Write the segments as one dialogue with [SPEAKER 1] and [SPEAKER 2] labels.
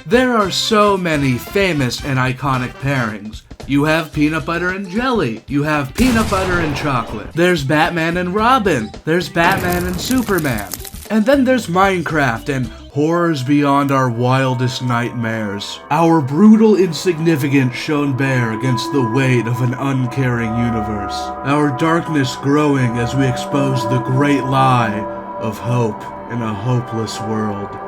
[SPEAKER 1] There are so many famous and iconic pairings. You have peanut butter and jelly. You have peanut butter and chocolate. There's Batman and Robin. There's Batman and Superman. And then there's Minecraft and horrors beyond our wildest nightmares. Our brutal insignificance shown bare against the weight of an uncaring universe. Our darkness growing as we expose the great lie of hope in a hopeless world.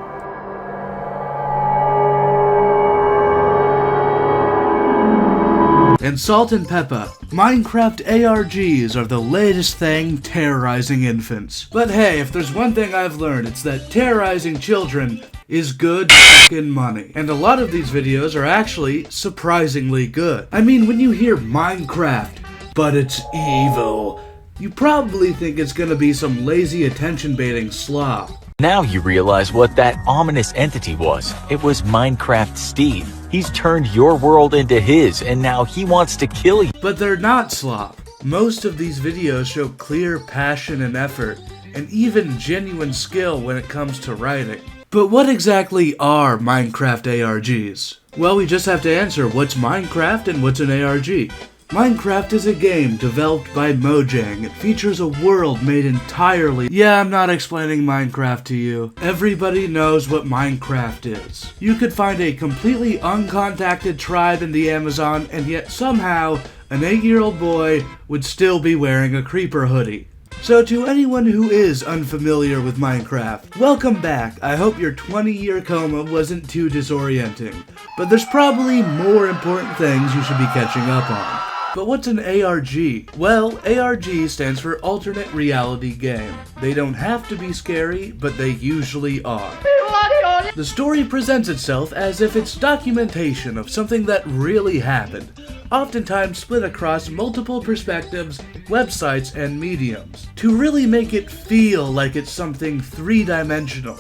[SPEAKER 1] And Salt and Pepper, Minecraft ARGs are the latest thing terrorizing infants. But hey, if there's one thing I've learned, it's that terrorizing children is good fucking money. And a lot of these videos are actually surprisingly good. I mean, when you hear Minecraft, but it's evil, you probably think it's gonna be some lazy attention-baiting slop.
[SPEAKER 2] Now you realize what that ominous entity was. It was Minecraft Steve. He's turned your world into his, and now he wants to kill you.
[SPEAKER 1] But they're not slop. Most of these videos show clear passion and effort, and even genuine skill when it comes to writing. But what exactly are Minecraft ARGs? Well, we just have to answer what's Minecraft and what's an ARG. Minecraft is a game developed by Mojang. It features a world made entirely— Yeah, I'm not explaining Minecraft to you. Everybody knows what Minecraft is. You could find a completely uncontacted tribe in the Amazon, and yet somehow an 8-year-old boy would still be wearing a creeper hoodie. So to anyone who is unfamiliar with Minecraft, welcome back. I hope your 20-year coma wasn't too disorienting. But there's probably more important things you should be catching up on. But what's an ARG? Well, ARG stands for Alternate Reality Game. They don't have to be scary, but they usually are. The story presents itself as if it's documentation of something that really happened, oftentimes split across multiple perspectives, websites, and mediums, to really make it feel like it's something three-dimensional.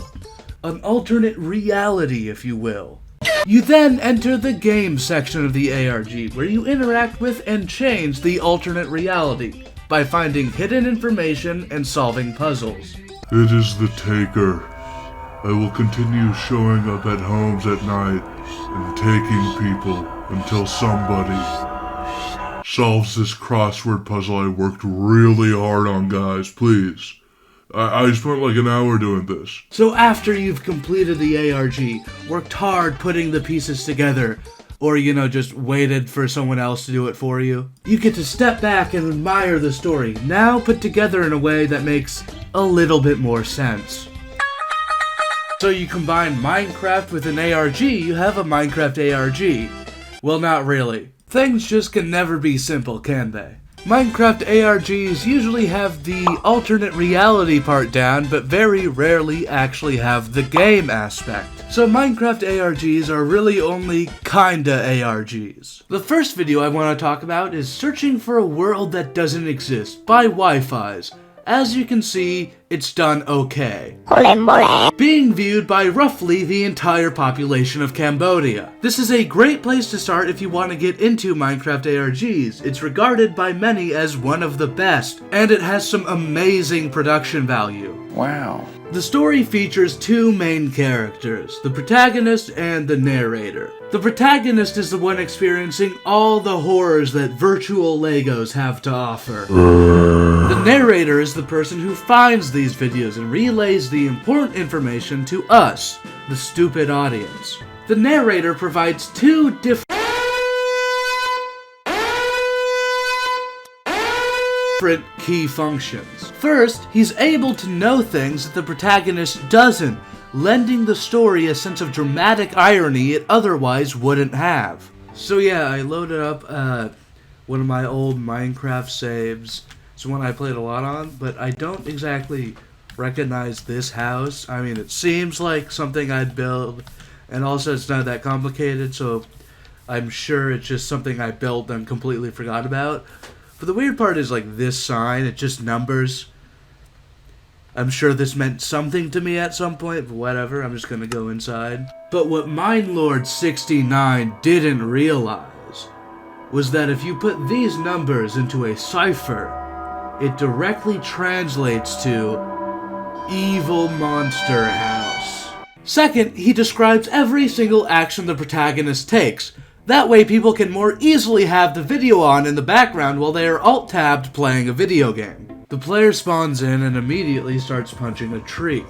[SPEAKER 1] An alternate reality, if you will. You then enter the game section of the ARG, where you interact with and change the alternate reality by finding hidden information and solving puzzles.
[SPEAKER 3] It is the Taker. I will continue showing up at homes at night and taking people until somebody solves this crossword puzzle I worked really hard on, guys, please. I spent like an hour doing this.
[SPEAKER 1] So after you've completed the ARG, worked hard putting the pieces together, or just waited for someone else to do it for you, you get to step back and admire the story, now put together in a way that makes a little bit more sense. So you combine Minecraft with an ARG, you have a Minecraft ARG. Well, not really. Things just can never be simple, can they? Minecraft ARGs usually have the alternate reality part down, but very rarely actually have the game aspect. So Minecraft ARGs are really only kinda ARGs. The first video I want to talk about is Searching for a World That Doesn't Exist by Wifies. As you can see, it's done okay. Being viewed by roughly the entire population of Cambodia. This is a great place to start if you want to get into Minecraft ARGs. It's regarded by many as one of the best, and it has some amazing production value.
[SPEAKER 2] Wow.
[SPEAKER 1] The story features two main characters, the protagonist and the narrator. The protagonist is the one experiencing all the horrors that virtual Legos have to offer. The narrator is the person who finds these videos and relays the important information to us, the stupid audience. The narrator provides two different key functions. First, he's able to know things that the protagonist doesn't, lending the story a sense of dramatic irony it otherwise wouldn't have. So yeah, I loaded up one of my old Minecraft saves. It's one I played a lot on, but I don't exactly recognize this house. I mean, it seems like something I'd build, and also it's not that complicated, so I'm sure it's just something I built and completely forgot about. But the weird part is, like, this sign, it just numbers. I'm sure this meant something to me at some point, but whatever, I'm just gonna go inside. But what MineLord69 didn't realize was that if you put these numbers into a cipher, it directly translates to Evil Monster House. Second, he describes every single action the protagonist takes. That way people can more easily have the video on in the background while they are alt-tabbed playing a video game. The player spawns in and immediately starts punching a tree.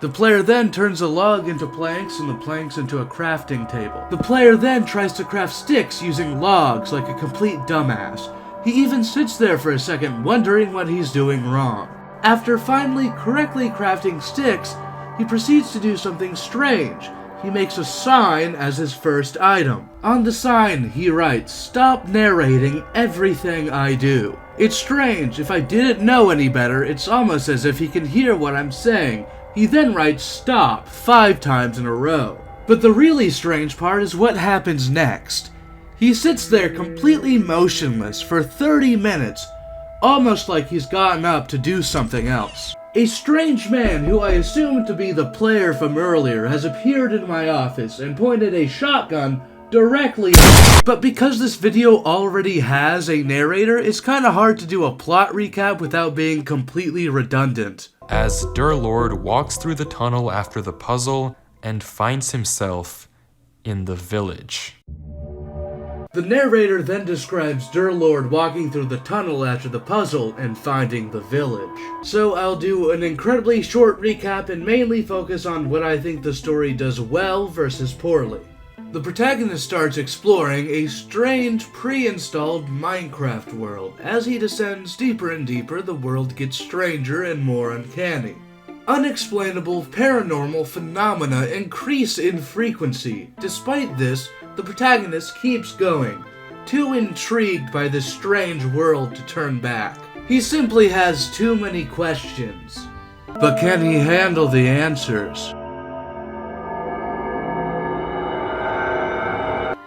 [SPEAKER 1] The player then turns a log into planks and the planks into a crafting table. The player then tries to craft sticks using logs like a complete dumbass. He even sits there for a second wondering what he's doing wrong. After finally correctly crafting sticks, he proceeds to do something strange. He makes a sign as his first item. On the sign, he writes, "Stop narrating everything I do." It's strange. If I didn't know any better, it's almost as if he can hear what I'm saying. He then writes "stop" 5 times in a row. But the really strange part is what happens next. He sits there completely motionless for 30 minutes, almost like he's gotten up to do something else. A strange man, who I assume to be the player from earlier, has appeared in my office and pointed a shotgun directly at me. But because this video already has a narrator, it's kinda hard to do a plot recap without being completely redundant.
[SPEAKER 4] As Durlord walks through the tunnel after the puzzle and finds himself in the village.
[SPEAKER 1] The narrator then describes Durlord walking through the tunnel after the puzzle and finding the village. So I'll do an incredibly short recap and mainly focus on what I think the story does well versus poorly. The protagonist starts exploring a strange pre-installed Minecraft world. As he descends deeper and deeper, the world gets stranger and more uncanny. Unexplainable paranormal phenomena increase in frequency. Despite this, the protagonist keeps going, too intrigued by this strange world to turn back. He simply has too many questions. But can he handle the answers?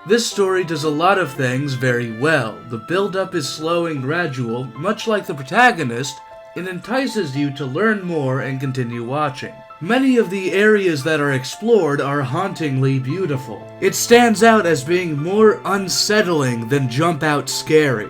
[SPEAKER 1] This story does a lot of things very well. The build-up is slow and gradual, much like the protagonist. It entices you to learn more and continue watching. Many of the areas that are explored are hauntingly beautiful. It stands out as being more unsettling than jump-out scary.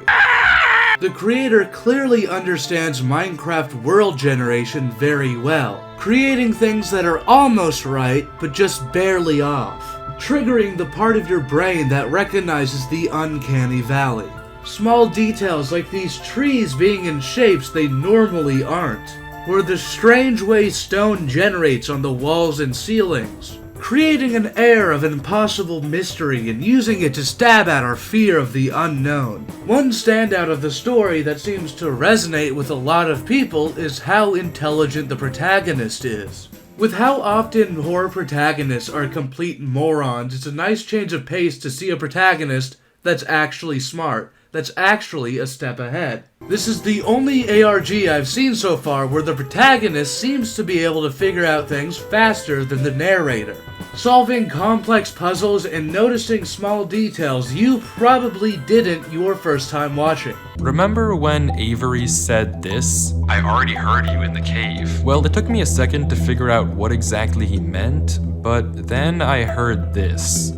[SPEAKER 1] The creator clearly understands Minecraft world generation very well, creating things that are almost right, but just barely off, triggering the part of your brain that recognizes the uncanny valley. Small details like these trees being in shapes they normally aren't, or the strange way stone generates on the walls and ceilings, creating an air of impossible mystery and using it to stab at our fear of the unknown. One standout of the story that seems to resonate with a lot of people is how intelligent the protagonist is. With how often horror protagonists are complete morons, it's a nice change of pace to see a protagonist that's actually smart, that's actually a step ahead. This is the only ARG I've seen so far where the protagonist seems to be able to figure out things faster than the narrator, solving complex puzzles and noticing small details you probably didn't your first time watching.
[SPEAKER 4] Remember when Avery said this? "I already heard you in the cave." Well, it took me a second to figure out what exactly he meant, but then I heard this.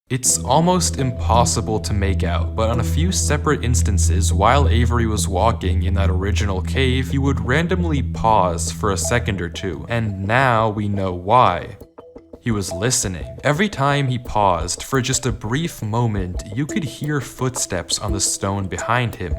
[SPEAKER 4] It's almost impossible to make out, but on a few separate instances, while Avery was walking in that original cave, he would randomly pause for a second or two, and now we know why. He was listening. Every time he paused, for just a brief moment, you could hear footsteps on the stone behind him,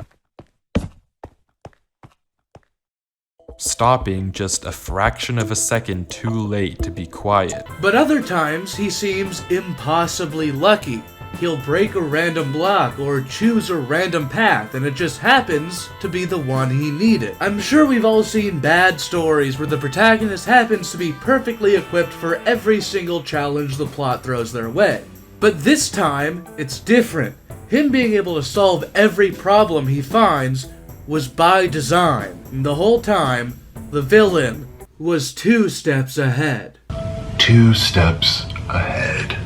[SPEAKER 4] stopping just a fraction of a second too late to be quiet.
[SPEAKER 1] But other times, he seems impossibly lucky. He'll break a random block or choose a random path, and it just happens to be the one he needed. I'm sure we've all seen bad stories where the protagonist happens to be perfectly equipped for every single challenge the plot throws their way. But this time, it's different. Him being able to solve every problem he finds was by design. And the whole time, the villain was 2 steps ahead.
[SPEAKER 5] 2 steps ahead.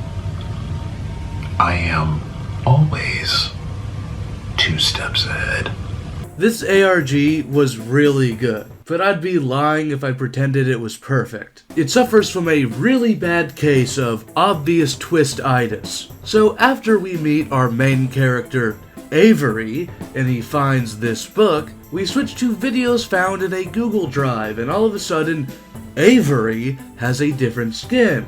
[SPEAKER 5] I am always 2 steps ahead.
[SPEAKER 1] This ARG was really good, but I'd be lying if I pretended it was perfect. It suffers from a really bad case of obvious twist-itis. So after we meet our main character, Avery, and he finds this book, We switch to videos found in a Google Drive, and all of a sudden, Avery has a different skin.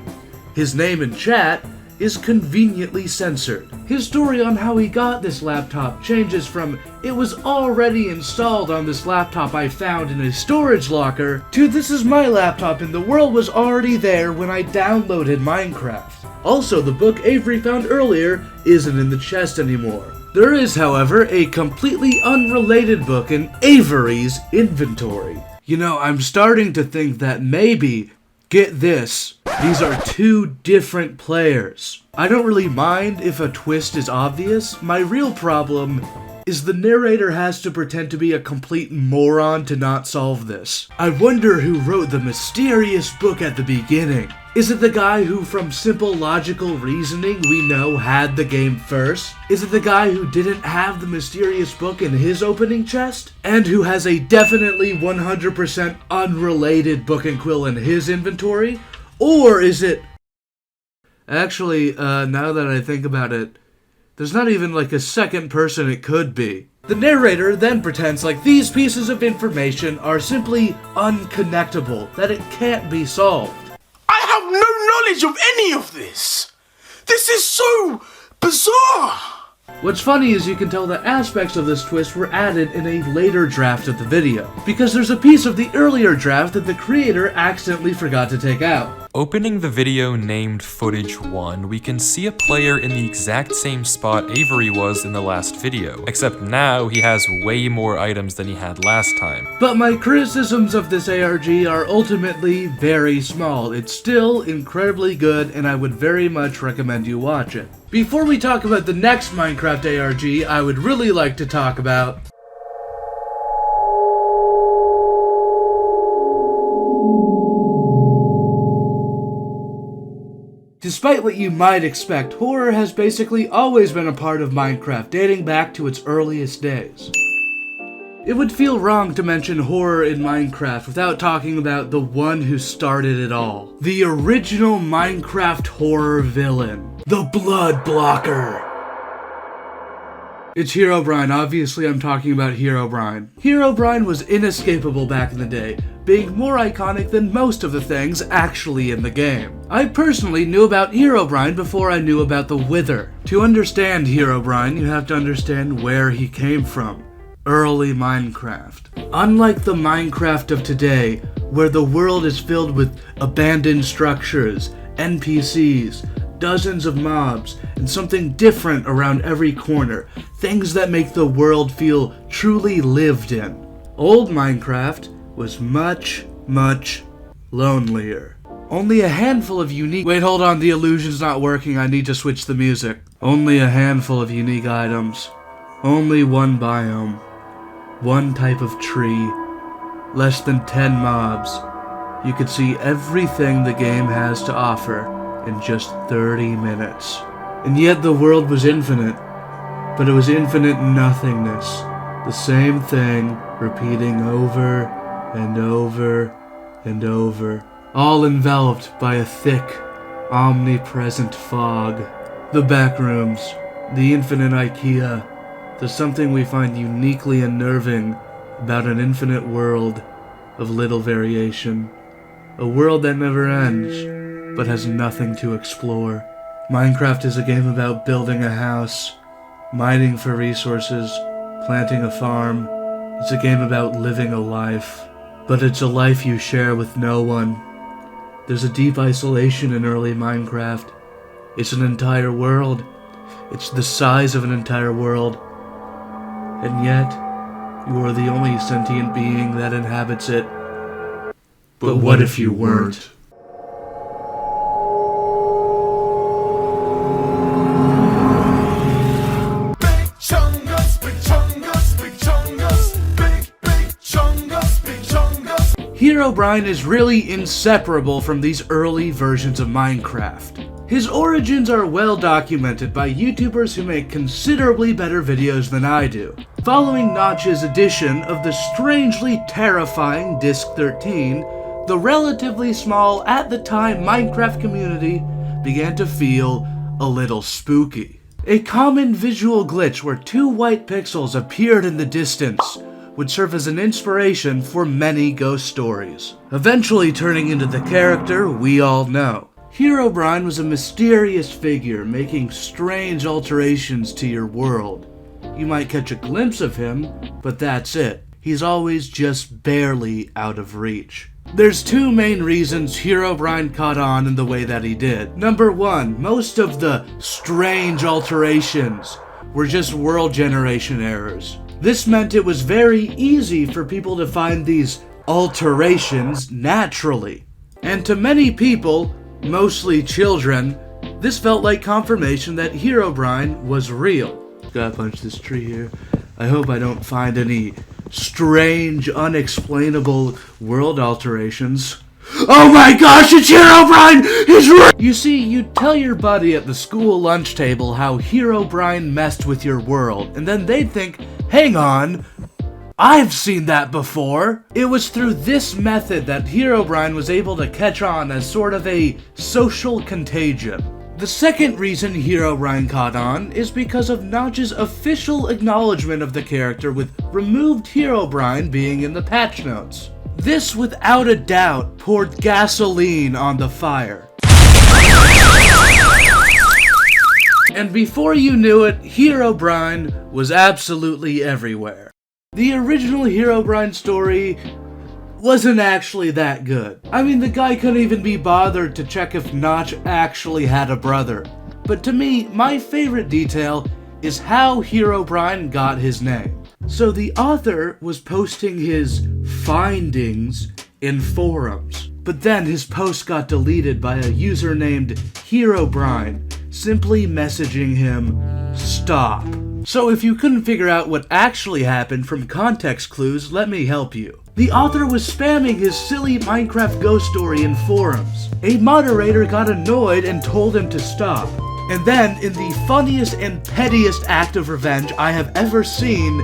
[SPEAKER 1] His name in chat is conveniently censored. His story on how he got this laptop changes from "it was already installed on this laptop I found in a storage locker" to "this is my laptop and the world was already there when I downloaded Minecraft." Also, the book Avery found earlier isn't in the chest anymore. There is, however, a completely unrelated book in Avery's inventory. You know, I'm starting to think that maybe, get this, these are two different players. I don't really mind if a twist is obvious. My real problem is the narrator has to pretend to be a complete moron to not solve this. I wonder who wrote the mysterious book at the beginning. Is it the guy who, from simple logical reasoning, we know had the game first? Is it the guy who didn't have the mysterious book in his opening chest? And who has a definitely 100% unrelated book and quill in his inventory? Or is it... Actually, now that I think about it, there's not even like a second person it could be. The narrator then pretends like these pieces of information are simply unconnectable, that it can't be solved.
[SPEAKER 6] I have no knowledge of any of this. This is so bizarre.
[SPEAKER 1] What's funny is you can tell that aspects of this twist were added in a later draft of the video, because there's a piece of the earlier draft that the creator accidentally forgot to take out.
[SPEAKER 4] Opening the video named Footage 1, we can see a player in the exact same spot Avery was in the last video, except now he has way more items than he had last time.
[SPEAKER 1] But my criticisms of this ARG are ultimately very small. It's still incredibly good, and I would very much recommend you watch it. Before we talk about the next Minecraft ARG, I would really like to talk about... Despite what you might expect, horror has basically always been a part of Minecraft, dating back to its earliest days. It would feel wrong to mention horror in Minecraft without talking about the one who started it all. The original Minecraft horror villain. The Blood Blocker. It's Herobrine. Obviously I'm talking about Herobrine. Herobrine was inescapable back in the day, being more iconic than most of the things actually in the game. I personally knew about Herobrine before I knew about the Wither. To understand Herobrine, you have to understand where he came from. Early Minecraft. Unlike the Minecraft of today, where the world is filled with abandoned structures, NPCs, dozens of mobs, and something different around every corner, things that make the world feel truly lived in. Old Minecraft was much, much lonelier. Only a handful of unique— Wait, hold on, the illusion's not working, I need to switch the music. Only a handful of unique items. Only one biome. One type of tree. Less than 10 mobs. You could see everything the game has to offer in just 30 minutes. And yet the world was infinite. But it was infinite nothingness. The same thing repeating over and over and over. All enveloped by a thick, omnipresent fog. The backrooms, the infinite IKEA. There's something we find uniquely unnerving about an infinite world of little variation. A world that never ends, but has nothing to explore. Minecraft is a game about building a house, mining for resources, planting a farm. It's a game about living a life, but it's a life you share with no one. There's a deep isolation in early Minecraft. It's an entire world. It's the size of an entire world. And yet, you are the only sentient being that inhabits it. But what if you weren't? Herobrine is really inseparable from these early versions of Minecraft. His origins are well documented by YouTubers who make considerably better videos than I do. Following Notch's edition of the strangely terrifying Disc 13, the relatively small, at the time, Minecraft community began to feel a little spooky. A common visual glitch where two white pixels appeared in the distance would serve as an inspiration for many ghost stories, eventually turning into the character we all know. Herobrine was a mysterious figure making strange alterations to your world. You might catch a glimpse of him, but that's it. He's always just barely out of reach. There's two main reasons Herobrine caught on in the way that he did. Number one, most of the strange alterations were just world generation errors. This meant it was very easy for people to find these alterations naturally. And to many people, mostly children, this felt like confirmation that Herobrine was real. Gotta punch this tree here. I hope I don't find any strange, unexplainable world alterations. Oh my gosh, it's Herobrine! He's real! You see, you'd tell your buddy at the school lunch table how Herobrine messed with your world, and then they'd think, hang on, I've seen that before. It was through this method that Herobrine was able to catch on as sort of a social contagion. The second reason Herobrine caught on is because of Notch's official acknowledgement of the character with removed Herobrine being in the patch notes. This, without a doubt, poured gasoline on the fire. And before you knew it, Herobrine was absolutely everywhere. The original Herobrine story wasn't actually that good. I mean, the guy couldn't even be bothered to check if Notch actually had a brother. But to me, my favorite detail is how Herobrine got his name. So the author was posting his findings in forums, but then his post got deleted by a user named Herobrine, simply messaging him, "Stop." So if you couldn't figure out what actually happened from context clues, let me help you. The author was spamming his silly Minecraft ghost story in forums. A moderator got annoyed and told him to stop. And then, in the funniest and pettiest act of revenge I have ever seen,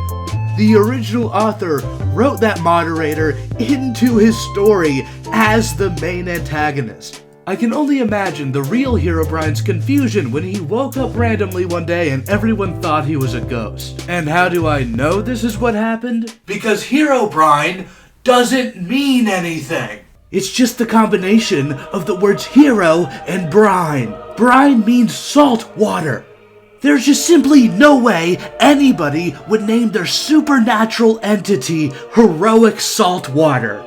[SPEAKER 1] the original author wrote that moderator into his story as the main antagonist. I can only imagine the real Herobrine's confusion when he woke up randomly one day and everyone thought he was a ghost. And how do I know this is what happened? Because Herobrine doesn't mean anything. It's just the combination of the words hero and brine. Brine means salt water. There's just simply no way anybody would name their supernatural entity heroic salt water.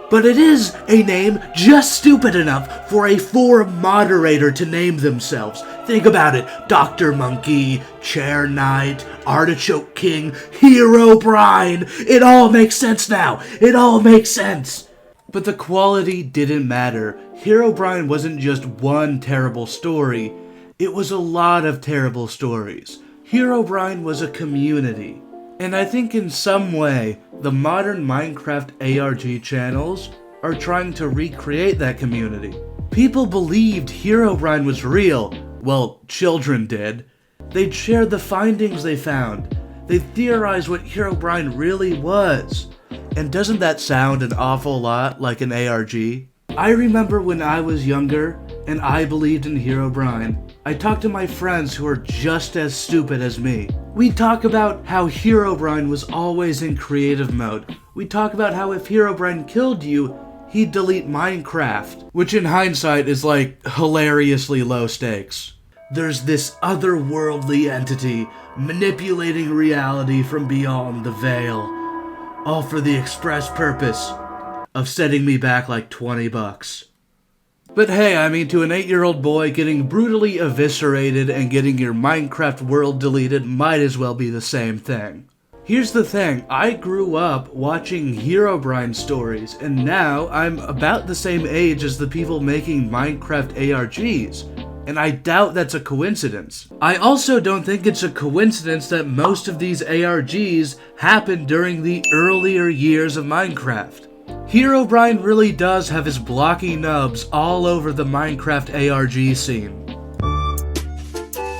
[SPEAKER 1] But it is a name just stupid enough for a forum moderator to name themselves. Think about it. Dr. Monkey, Chair Knight, Artichoke King, Herobrine. It all makes sense now. It all makes sense. But the quality didn't matter. Herobrine wasn't just one terrible story. It was a lot of terrible stories. Herobrine was a community. And I think in some way, the modern Minecraft ARG channels are trying to recreate that community. People believed Herobrine was real. Well, children did. They'd share the findings they found. They'd theorize what Herobrine really was. And doesn't that sound an awful lot like an ARG? I remember when I was younger and I believed in Herobrine, I talked to my friends who are just as stupid as me. We'd talk about how Herobrine was always in creative mode. We'd talk about how if Herobrine killed you, he'd delete Minecraft, which in hindsight is like hilariously low stakes. There's this otherworldly entity manipulating reality from beyond the veil, all for the express purpose of setting me back like $20. But hey, I mean, to an 8-year-old boy, getting brutally eviscerated and getting your Minecraft world deleted might as well be the same thing. Here's the thing, I grew up watching Herobrine stories, and now I'm about the same age as the people making Minecraft ARGs, and I doubt that's a coincidence. I also don't think it's a coincidence that most of these ARGs happened during the earlier years of Minecraft. Herobrine really does have his blocky nubs all over the Minecraft ARG scene.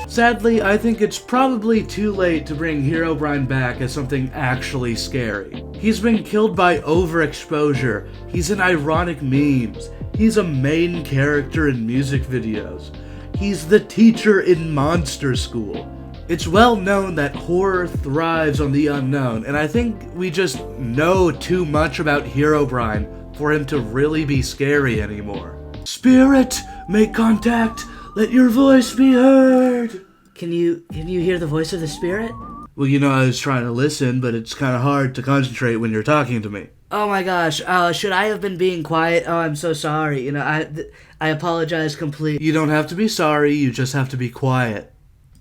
[SPEAKER 1] Sadly, I think it's probably too late to bring Herobrine back as something actually scary. He's been killed by overexposure, he's in ironic memes, he's a main character in music videos, he's the teacher in Monster School. It's well known that horror thrives on the unknown, and I think we just know too much about Herobrine for him to really be scary anymore. Spirit, make contact. Let your voice be heard.
[SPEAKER 7] Can you hear the voice of the spirit?
[SPEAKER 1] Well, you know, I was trying to listen, but it's kind of hard to concentrate when you're talking to me.
[SPEAKER 7] Oh my gosh, should I have been being quiet? Oh, I'm so sorry. You know, I apologize completely.
[SPEAKER 1] You don't have to be sorry, you just have to be quiet.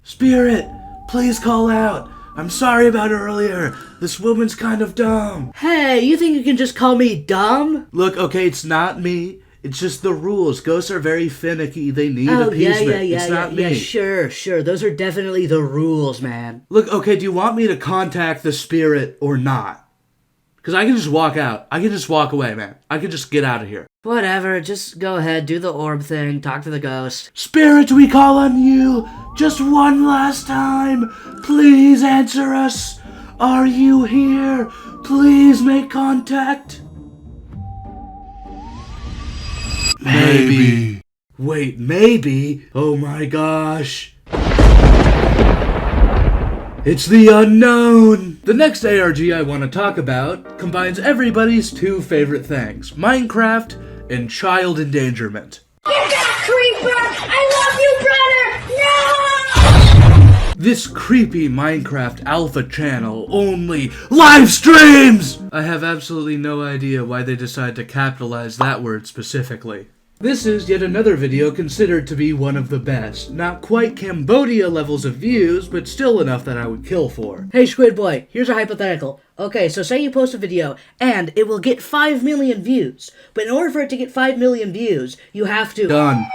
[SPEAKER 1] Spirit, please call out. I'm sorry about earlier. This woman's kind of dumb.
[SPEAKER 7] Hey, you think you can just call me dumb?
[SPEAKER 1] Look, okay, it's not me. It's just the rules. Ghosts are very finicky. They need appeasement. It's not me.
[SPEAKER 7] Yeah, sure. Those are definitely the rules, man.
[SPEAKER 1] Look, okay, do you want me to contact the spirit or not? Because I can just walk out. I can just walk away, man. I can just get out of here.
[SPEAKER 7] Whatever, just go ahead, do the orb thing, talk to the ghost.
[SPEAKER 1] Spirit, we call on you. Just one last time. Please answer us. Are you here? Please make contact.
[SPEAKER 3] Maybe.
[SPEAKER 1] Wait, maybe? Oh my gosh. It's the unknown! The next ARG I want to talk about combines everybody's two favorite things, Minecraft and child endangerment.
[SPEAKER 8] Get back, creeper! I love you, brother! No!
[SPEAKER 1] This creepy Minecraft alpha channel only live streams! I have absolutely no idea why they decided to capitalize that word specifically. This is yet another video considered to be one of the best. Not quite Cambodia levels of views, but still enough that I would kill for.
[SPEAKER 7] Hey Squid-Boy, here's a hypothetical. Okay, so say you post a video, and it will get 5 million views. But in order for it to get 5 million views, you have to...
[SPEAKER 1] Done.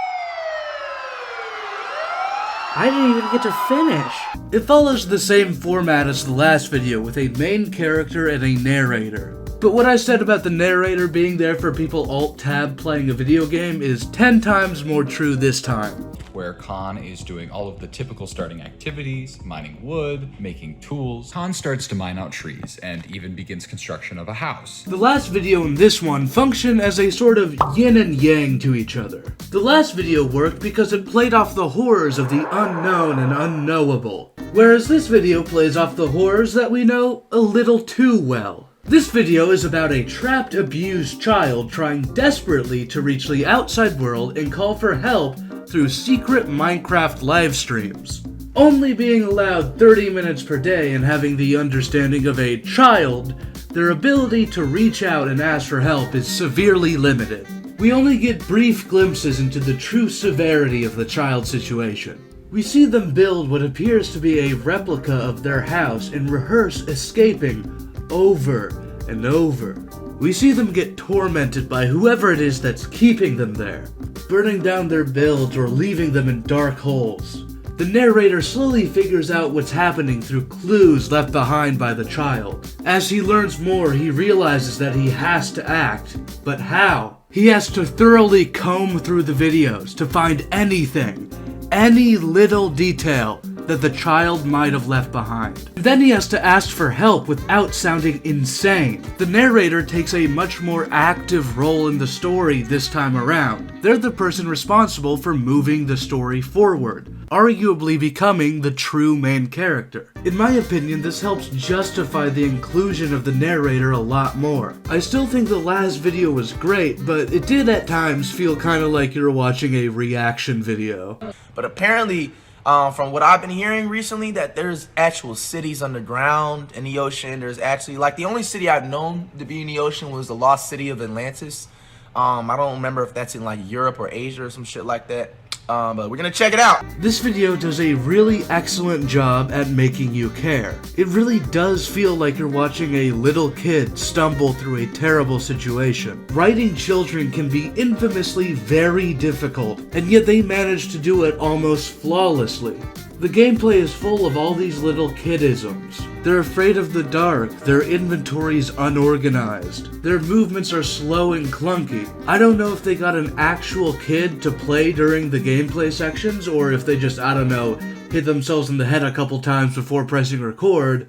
[SPEAKER 7] I didn't even get to finish.
[SPEAKER 1] It follows the same format as the last video with a main character and a narrator. But what I said about the narrator being there for people alt-tab playing a video game is 10 times more true this time.
[SPEAKER 9] Where Khan is doing all of the typical starting activities, mining wood, making tools. Khan starts to mine out trees and even begins construction of a house.
[SPEAKER 1] The last video and this one function as a sort of yin and yang to each other. The last video worked because it played off the horrors of the unknown and unknowable, whereas this video plays off the horrors that we know a little too well. This video is about a trapped, abused child trying desperately to reach the outside world and call for help through secret Minecraft live streams. Only being allowed 30 minutes per day and having the understanding of a child, their ability to reach out and ask for help is severely limited. We only get brief glimpses into the true severity of the child's situation. We see them build what appears to be a replica of their house and rehearse escaping over and over. We see them get tormented by whoever it is that's keeping them there, burning down their builds or leaving them in dark holes. The narrator slowly figures out what's happening through clues left behind by the child. As he learns more, he realizes that he has to act. But how? He has to thoroughly comb through the videos to find anything, any little detail that the child might have left behind. Then he has to ask for help without sounding insane. The narrator takes a much more active role in the story this time around. They're the person responsible for moving the story forward, arguably becoming the true main character. In my opinion, this helps justify the inclusion of the narrator a lot more. I still think the last video was great, but it did at times feel kind of like you were watching a reaction video.
[SPEAKER 6] But apparently, from what I've been hearing recently, that there's actual cities underground in the ocean. There's actually, like, the only city I've known to be in the ocean was the lost city of Atlantis. I don't remember if that's in, like, Europe or Asia or some shit like that. But we're gonna check it out.
[SPEAKER 1] This video does a really excellent job at making you care. It really does feel like you're watching a little kid stumble through a terrible situation. Writing children can be infamously very difficult, and yet they manage to do it almost flawlessly. The gameplay is full of all these little kidisms. They're afraid of the dark, their inventory's unorganized, their movements are slow and clunky. I don't know if they got an actual kid to play during the gameplay sections, or if they just, I don't know, hit themselves in the head a couple times before pressing record.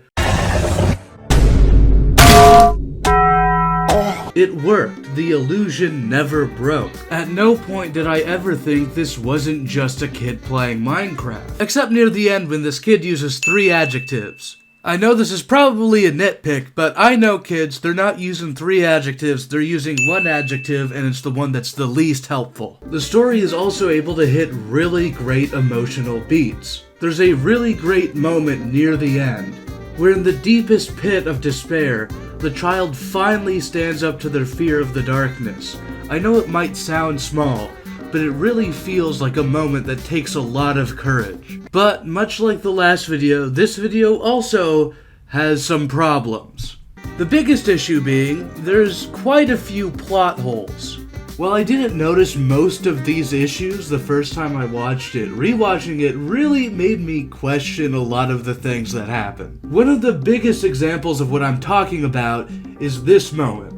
[SPEAKER 1] It worked. The illusion never broke. At no point did I ever think this wasn't just a kid playing Minecraft. Except near the end when this kid uses 3 adjectives. I know this is probably a nitpick, but I know kids, they're not using 3 adjectives, they're using 1 adjective, and it's the one that's the least helpful. The story is also able to hit really great emotional beats. There's a really great moment near the end, where in the deepest pit of despair, the child finally stands up to their fear of the darkness. I know it might sound small, but it really feels like a moment that takes a lot of courage. But much like the last video, this video also has some problems. The biggest issue being, there's quite a few plot holes. While I didn't notice most of these issues the first time I watched it, rewatching it really made me question a lot of the things that happen. One of the biggest examples of what I'm talking about is this moment.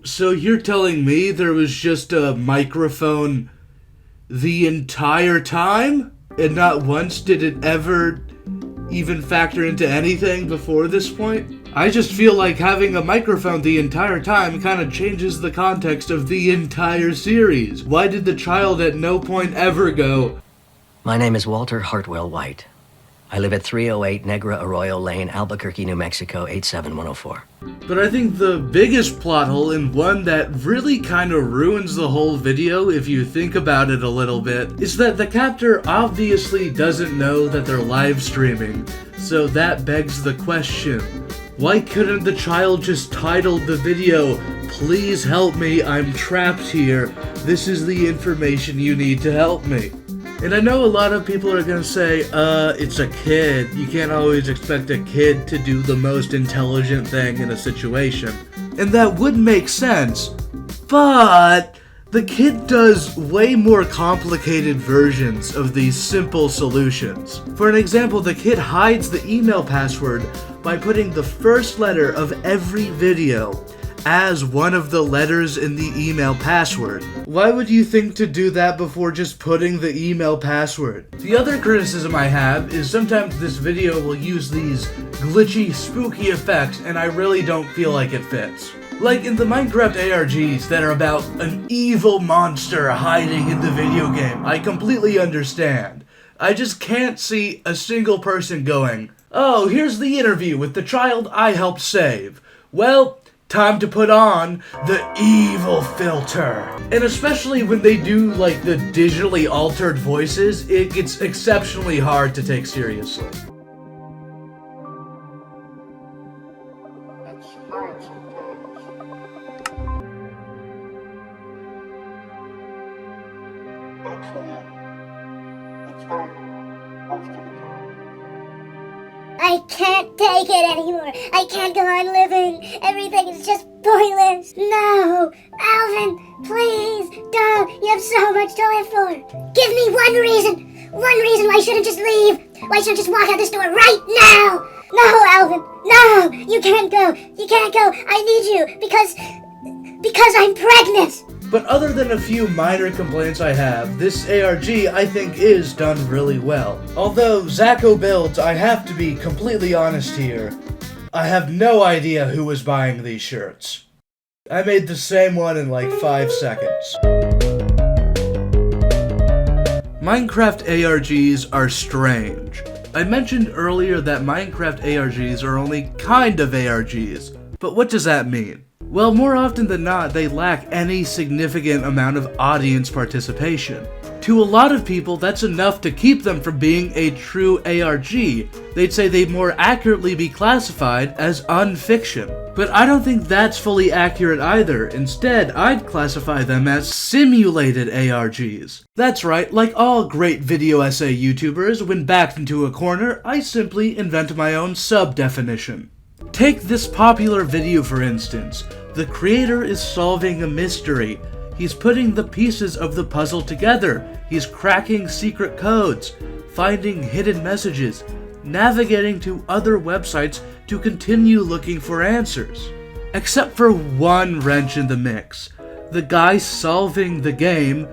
[SPEAKER 1] So you're telling me there was just a microphone the entire time? And not once did it ever even factor into anything before this point? I just feel like having a microphone the entire time kind of changes the context of the entire series. Why did the child at no point ever go,
[SPEAKER 10] My name is Walter Hartwell White. I live at 308 Negra Arroyo Lane, Albuquerque, New Mexico, 87104.
[SPEAKER 1] But I think the biggest plot hole, and one that really kind of ruins the whole video if you think about it a little bit, is that the captor obviously doesn't know that they're live streaming. So that begs the question, why couldn't the child just title the video, "Please help me, I'm trapped here. This is the information you need to help me"? And I know a lot of people are gonna say, it's a kid. You can't always expect a kid to do the most intelligent thing in a situation. And that would make sense, but the kid does way more complicated versions of these simple solutions. For an example, the kid hides the email password by putting the first letter of every video as one of the letters in the email password. Why would you think to do that before just putting the email password? The other criticism I have is sometimes this video will use these glitchy, spooky effects, and I really don't feel like it fits. Like in the Minecraft ARGs that are about an evil monster hiding in the video game, I completely understand. I just can't see a single person going, "Oh, here's the interview with the child I helped save. Well, time to put on the evil filter." And especially when they do like the digitally altered voices, it gets exceptionally hard to take seriously.
[SPEAKER 8] I can't take it anymore. I can't go on living. Everything is just pointless. No, Alvin, please, don't. You have so much to live for. Give me one reason why I shouldn't just leave. Why I shouldn't just walk out this door right now. No, Alvin, no, you can't go. You can't go. I need you because I'm pregnant.
[SPEAKER 1] But other than a few minor complaints I have, this ARG I think is done really well. Although Zachobuilds, I have to be completely honest here, I have no idea who was buying these shirts. I made the same one in like 5 seconds. Minecraft ARGs are strange. I mentioned earlier that Minecraft ARGs are only kind of ARGs, but what does that mean? Well, more often than not, they lack any significant amount of audience participation. To a lot of people, that's enough to keep them from being a true ARG. They'd say they'd more accurately be classified as unfiction. But I don't think that's fully accurate either. Instead, I'd classify them as simulated ARGs. That's right, like all great video essay YouTubers, when backed into a corner, I simply invent my own sub-definition. Take this popular video for instance. The creator is solving a mystery. He's putting the pieces of the puzzle together. He's cracking secret codes, finding hidden messages, navigating to other websites to continue looking for answers. Except for one wrench in the mix. The guy solving the game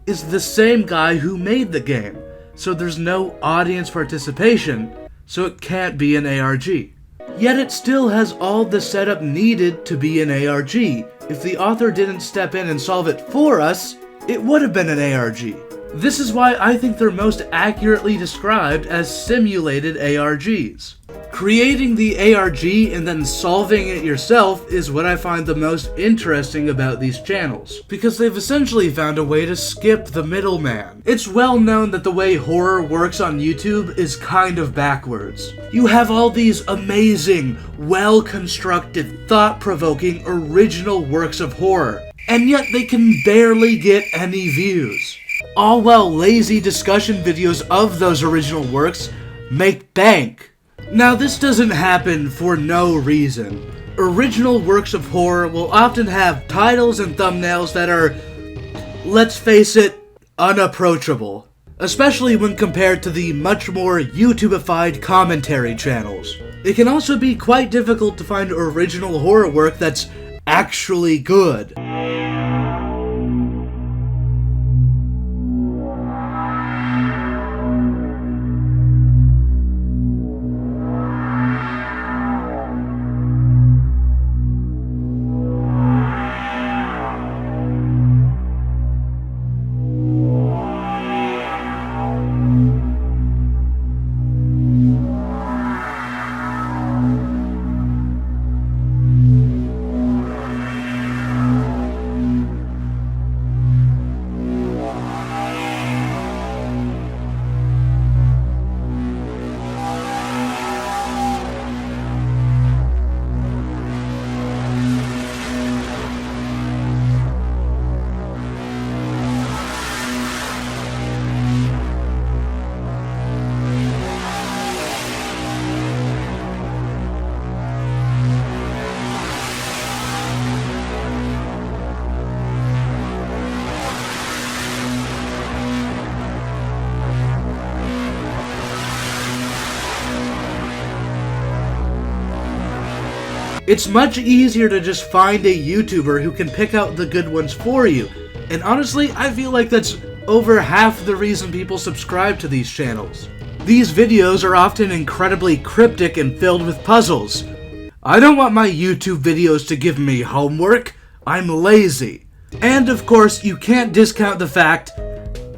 [SPEAKER 1] is the same guy who made the game, so there's no audience participation, so it can't be an ARG. Yet it still has all the setup needed to be an ARG. If the author didn't step in and solve it for us, it would have been an ARG. This is why I think they're most accurately described as simulated ARGs. Creating the ARG and then solving it yourself is what I find the most interesting about these channels, because they've essentially found a way to skip the middleman. It's well known that the way horror works on YouTube is kind of backwards. You have all these amazing, well-constructed, thought-provoking, original works of horror, and yet they can barely get any views. All while lazy discussion videos of those original works make bank. Now, this doesn't happen for no reason. Original works of horror will often have titles and thumbnails that are, let's face it, unapproachable. Especially when compared to the much more YouTubified commentary channels. It can also be quite difficult to find original horror work that's actually good. It's much easier to just find a YouTuber who can pick out the good ones for you, and honestly, I feel like that's over half the reason people subscribe to these channels. These videos are often incredibly cryptic and filled with puzzles. I don't want my YouTube videos to give me homework, I'm lazy. And of course, you can't discount the fact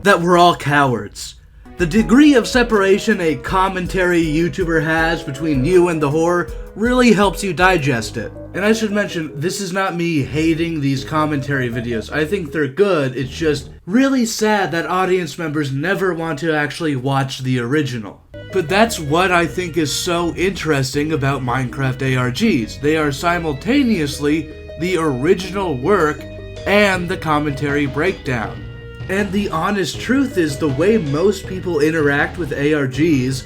[SPEAKER 1] that we're all cowards. The degree of separation a commentary YouTuber has between you and the horror really helps you digest it. And I should mention, this is not me hating these commentary videos. I think they're good, it's just really sad that audience members never want to actually watch the original. But that's what I think is so interesting about Minecraft ARGs. They are simultaneously the original work and the commentary breakdown. And the honest truth is, the way most people interact with ARGs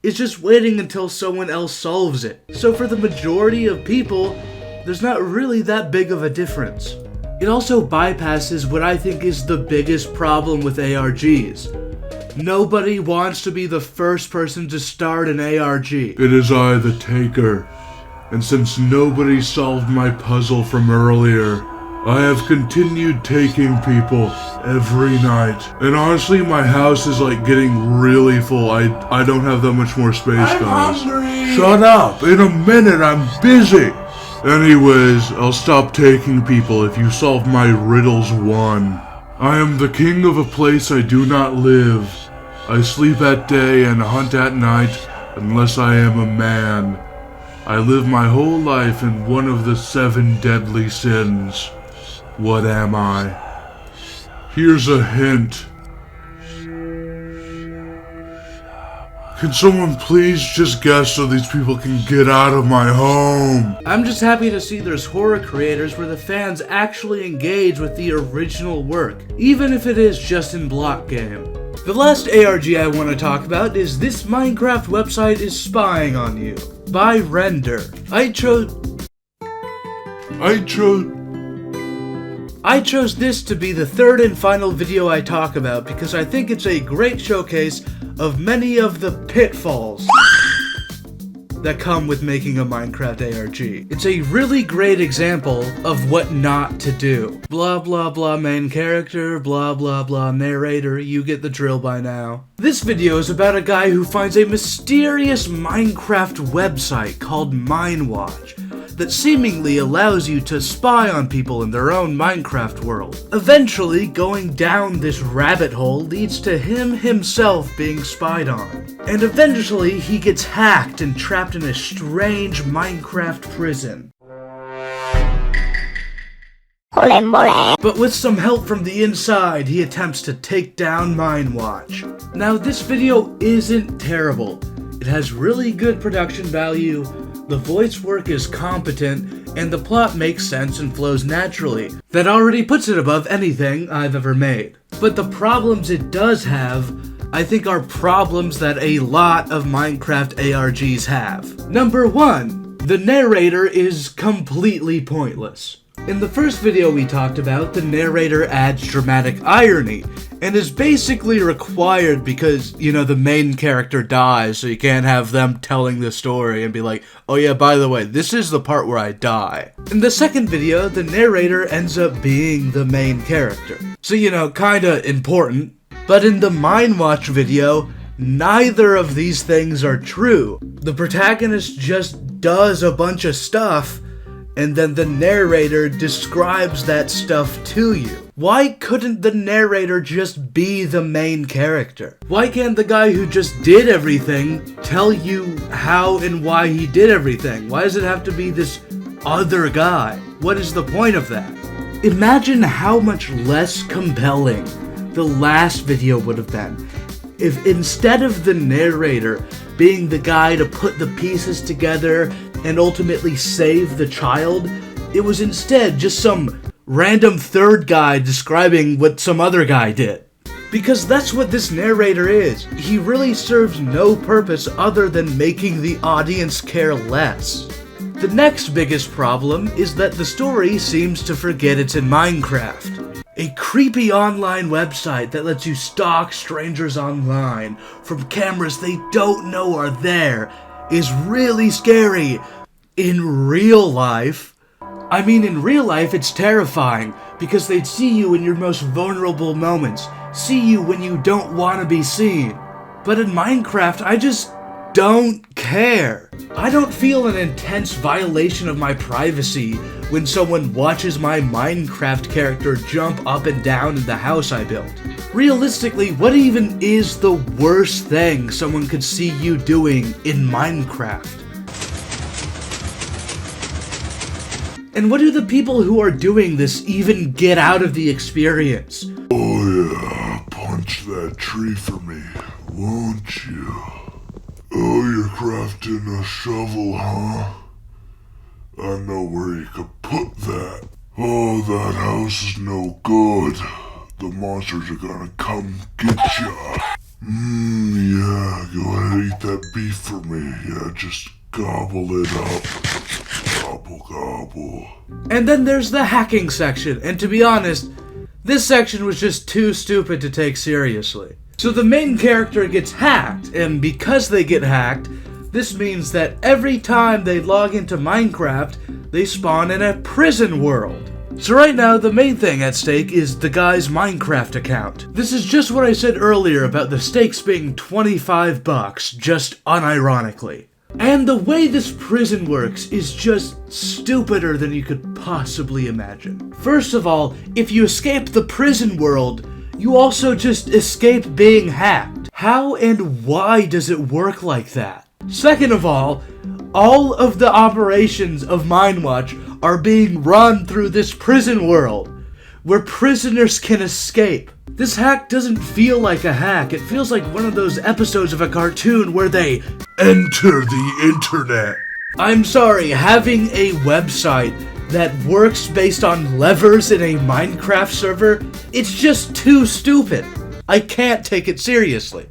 [SPEAKER 1] is just waiting until someone else solves it. So for the majority of people, there's not really that big of a difference. It also bypasses what I think is the biggest problem with ARGs. Nobody wants to be the first person to start an ARG.
[SPEAKER 3] It is I, the Taker, and since nobody solved my puzzle from earlier, I have continued taking people every night. And honestly, my house is like getting really full. I don't have that much more space, guys.
[SPEAKER 1] Hungry.
[SPEAKER 3] Shut up! In a minute, I'm busy! Anyways, I'll stop taking people if you solve my riddles 1. I am the king of a place I do not live. I sleep at day and hunt at night, unless I am a man. I live my whole life in one of the 7 deadly sins. What am I? Here's a hint. Can someone please just guess so these people can get out of my home?
[SPEAKER 1] I'm just happy to see there's horror creators where the fans actually engage with the original work, even if it is just in block game. The last ARG I want to talk about is This Minecraft Website is Spying on You, by Render. I chose this to be the third and final video I talk about because I think it's a great showcase of many of the pitfalls that come with making a Minecraft ARG. It's a really great example of what not to do. Blah blah blah main character, blah blah blah narrator, you get the drill by now. This video is about a guy who finds a mysterious Minecraft website called MineWatch that seemingly allows you to spy on people in their own Minecraft world. Eventually, going down this rabbit hole leads to him himself being spied on. And eventually, he gets hacked and trapped in a strange Minecraft prison. But with some help from the inside, he attempts to take down MineWatch. Now, this video isn't terrible. It has really good production value, the voice work is competent, and the plot makes sense and flows naturally. That already puts it above anything I've ever made. But the problems it does have, I think, are problems that a lot of Minecraft ARGs have. Number 1, the narrator is completely pointless. In the first video we talked about, the narrator adds dramatic irony, and is basically required because, you know, the main character dies, so you can't have them telling the story and be like, oh yeah, by the way, this is the part where I die. In the second video, the narrator ends up being the main character. So, you know, kinda important. But in the MineWatch video, neither of these things are true. The protagonist just does a bunch of stuff, and then the narrator describes that stuff to you. Why couldn't the narrator just be the main character? Why can't the guy who just did everything tell you how and why he did everything? Why does it have to be this other guy? What is the point of that? Imagine how much less compelling the last video would have been if instead of the narrator being the guy to put the pieces together and ultimately save the child, it was instead just some random third guy describing what some other guy did. Because that's what this narrator is. He really serves no purpose other than making the audience care less. The next biggest problem is that the story seems to forget it's in Minecraft. A creepy online website that lets you stalk strangers online from cameras they don't know are there is really scary. In real life, in real life it's terrifying because they'd see you in your most vulnerable moments, see you when you don't want to be seen. But in Minecraft, I just don't care. I don't feel an intense violation of my privacy when someone watches my Minecraft character jump up and down in the house I built. Realistically, what even is the worst thing someone could see you doing in Minecraft? And what do the people who are doing this even get out of the experience?
[SPEAKER 3] Oh yeah, punch that tree for me, won't you? Oh, you're crafting a shovel, huh? I know where you could put that. Oh, that house is no good. The monsters are gonna come get ya. Yeah, go ahead and eat that beef for me. Yeah, just gobble it up. Gobble, gobble.
[SPEAKER 1] And then there's the hacking section, and to be honest, this section was just too stupid to take seriously. So the main character gets hacked, and because they get hacked, this means that every time they log into Minecraft, they spawn in a prison world. So right now, the main thing at stake is the guy's Minecraft account. This is just what I said earlier about the stakes being $25, just unironically. And the way this prison works is just stupider than you could possibly imagine. First of all, if you escape the prison world, you also just escape being hacked. How and why does it work like that? Second of all of the operations of MineWatch are being run through this prison world, where prisoners can escape. This hack doesn't feel like a hack, it feels like one of those episodes of a cartoon where they enter the internet. I'm sorry, having a website that works based on levers in a Minecraft server, it's just too stupid. I can't take it seriously.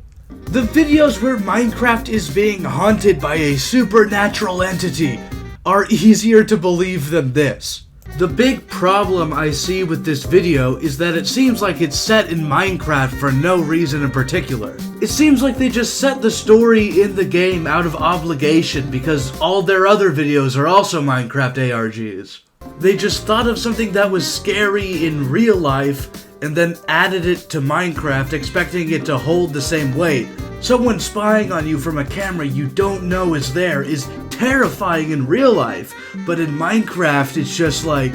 [SPEAKER 1] The videos where Minecraft is being haunted by a supernatural entity are easier to believe than this. The big problem I see with this video is that it seems like it's set in Minecraft for no reason in particular. It seems like they just set the story in the game out of obligation because all their other videos are also Minecraft ARGs. They just thought of something that was scary in real life and then added it to Minecraft expecting it to hold the same weight. Someone spying on you from a camera you don't know is there is terrifying in real life, but in Minecraft it's just like...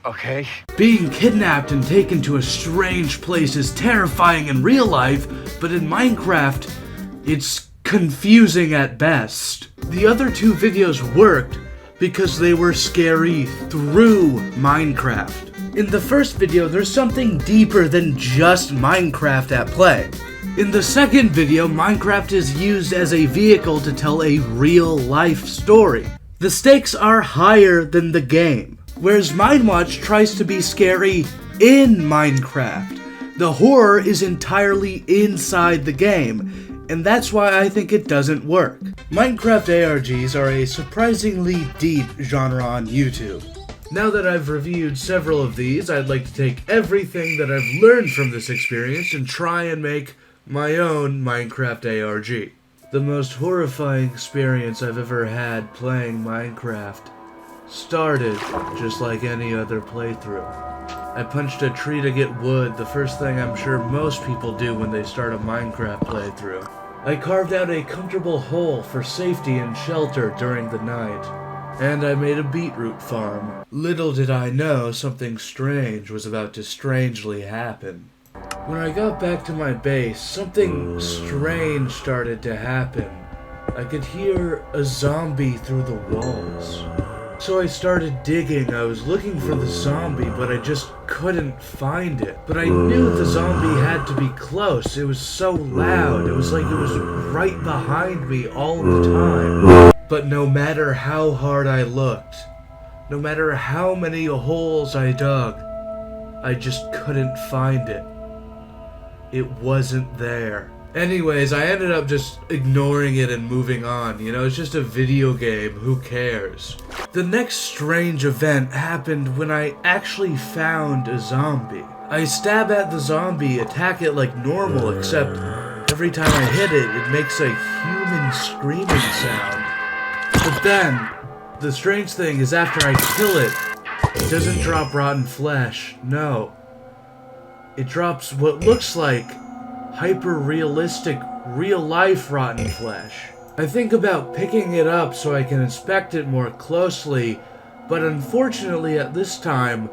[SPEAKER 10] Okay.
[SPEAKER 1] Being kidnapped and taken to a strange place is terrifying in real life, but in Minecraft it's confusing at best. The other two videos worked because they were scary through Minecraft. In the first video, there's something deeper than just Minecraft at play. In the second video, Minecraft is used as a vehicle to tell a real-life story. The stakes are higher than the game, whereas MineWatch tries to be scary in Minecraft. The horror is entirely inside the game, and that's why I think it doesn't work. Minecraft ARGs are a surprisingly deep genre on YouTube. Now that I've reviewed several of these, I'd like to take everything that I've learned from this experience and try and make my own Minecraft ARG. The most horrifying experience I've ever had playing Minecraft started just like any other playthrough. I punched a tree to get wood, the first thing I'm sure most people do when they start a Minecraft playthrough. I carved out a comfortable hole for safety and shelter during the night. And I made a beetroot farm. Little did I know something strange was about to strangely happen. When I got back to my base, something strange started to happen. I could hear a zombie through the walls. So I started digging. I was looking for the zombie, but I just couldn't find it. But I knew the zombie had to be close. It was so loud. It was like it was right behind me all the time. But no matter how hard I looked, no matter how many holes I dug, I just couldn't find it. It wasn't there. Anyways, I ended up just ignoring it and moving on. You know, it's just a video game, who cares? The next strange event happened when I actually found a zombie. I stab at the zombie, attack it like normal, except every time I hit it, it makes a human screaming sound. But then, the strange thing is after I kill it, it doesn't drop rotten flesh, no. It drops what looks like hyper-realistic, real-life rotten flesh. I think about picking it up so I can inspect it more closely, but unfortunately at this time,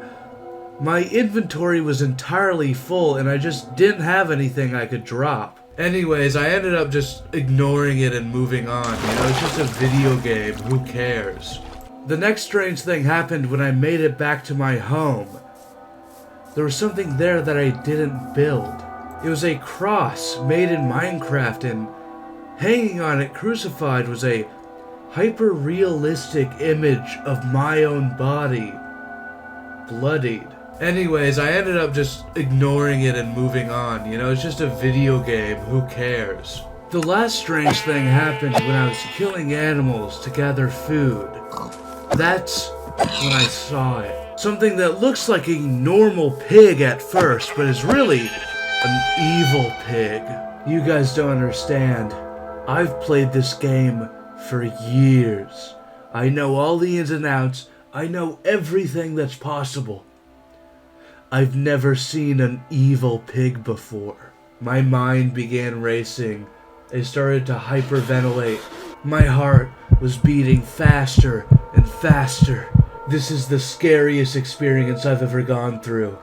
[SPEAKER 1] my inventory was entirely full and I just didn't have anything I could drop. Anyways, I ended up just ignoring it and moving on. You know, it's just a video game, who cares? The next strange thing happened when I made it back to my home. There was something there that I didn't build. It was a cross made in Minecraft, and hanging on it crucified was a hyper-realistic image of my own body, bloodied. Anyways, I ended up just ignoring it and moving on. You know, it's just a video game, who cares? The last strange thing happened when I was killing animals to gather food. That's when I saw it. Something that looks like a normal pig at first, but is really an evil pig. You guys don't understand. I've played this game for years. I know all the ins and outs. I know everything that's possible. I've never seen an evil pig before. My mind began racing. I started to hyperventilate. My heart was beating faster and faster. This is the scariest experience I've ever gone through.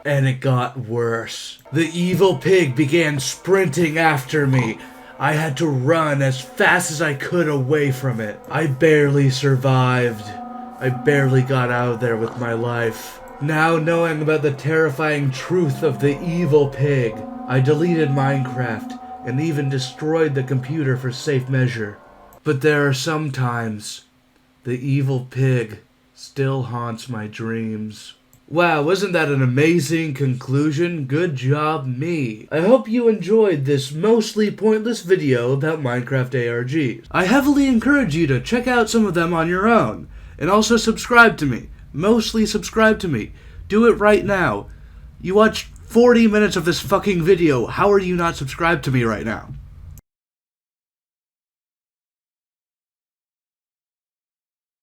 [SPEAKER 1] And it got worse. The evil pig began sprinting after me. I had to run as fast as I could away from it. I barely survived. I barely got out of there with my life. Now knowing about the terrifying truth of the evil pig, I deleted Minecraft and even destroyed the computer for safe measure. But there are some times the evil pig still haunts my dreams. Wow, wasn't that an amazing conclusion? Good job, me. I hope you enjoyed this mostly pointless video about Minecraft ARGs. I heavily encourage you to check out some of them on your own. And also subscribe to me. Mostly subscribe to me. Do it right now. You watched 40 minutes of this fucking video. How are you not subscribed to me right now?